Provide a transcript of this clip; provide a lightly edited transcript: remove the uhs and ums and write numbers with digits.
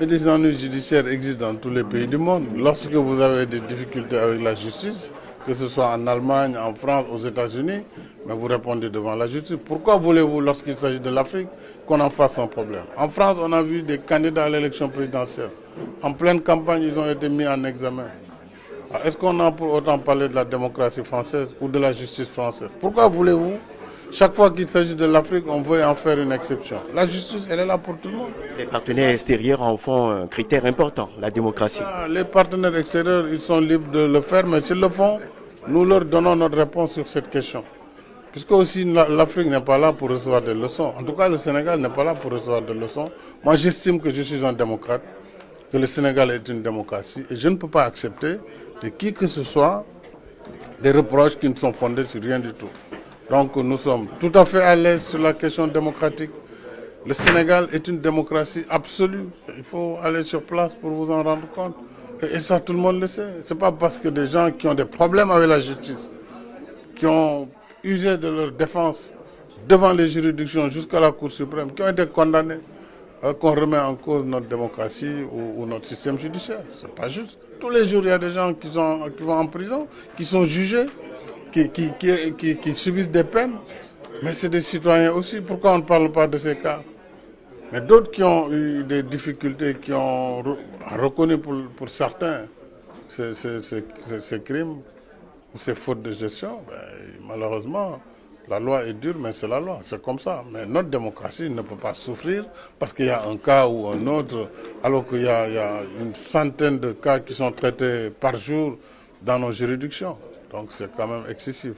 Et des ennuis judiciaires existent dans tous les pays du monde. Lorsque vous avez des difficultés avec la justice, que ce soit en Allemagne, en France, aux États-Unis, mais vous répondez devant la justice. Pourquoi voulez-vous, lorsqu'il s'agit de l'Afrique, qu'on en fasse un problème? En France, on a vu des candidats à l'élection présidentielle. En pleine campagne, ils ont été mis en examen. Est-ce qu'on a pour autant parlé de la démocratie française ou de la justice française? Pourquoi voulez-vous, chaque fois qu'il s'agit de l'Afrique, on veut en faire une exception? La justice, elle est là pour tout le monde. Les partenaires extérieurs en font un critère important, la démocratie. Les partenaires extérieurs, ils sont libres de le faire, mais s'ils le font, nous leur donnons notre réponse sur cette question. Puisque aussi l'Afrique n'est pas là pour recevoir des leçons. En tout cas, le Sénégal n'est pas là pour recevoir des leçons. Moi, j'estime que je suis un démocrate, que le Sénégal est une démocratie, et je ne peux pas accepter de qui que ce soit des reproches qui ne sont fondés sur rien du tout. Donc nous sommes tout à fait à l'aise sur la question démocratique. Le Sénégal est une démocratie absolue. Il faut aller sur place pour vous en rendre compte. Et ça, tout le monde le sait. Ce n'est pas parce que des gens qui ont des problèmes avec la justice, qui ont usé de leur défense devant les juridictions jusqu'à la Cour suprême, qui ont été condamnés, qu'on remet en cause notre démocratie ou notre système judiciaire. Ce n'est pas juste. Tous les jours, il y a des gens qui vont en prison, qui sont jugés, qui subissent des peines. Mais c'est des citoyens aussi. Pourquoi on ne parle pas de ces cas? Mais d'autres qui ont eu des difficultés, qui ont reconnu pour certains ces crimes ou ces fautes de gestion, malheureusement, la loi est dure, mais c'est la loi, c'est comme ça. Mais notre démocratie ne peut pas souffrir parce qu'il y a un cas ou un autre, alors qu'il y a une centaine de cas qui sont traités par jour dans nos juridictions. Donc c'est quand même excessif.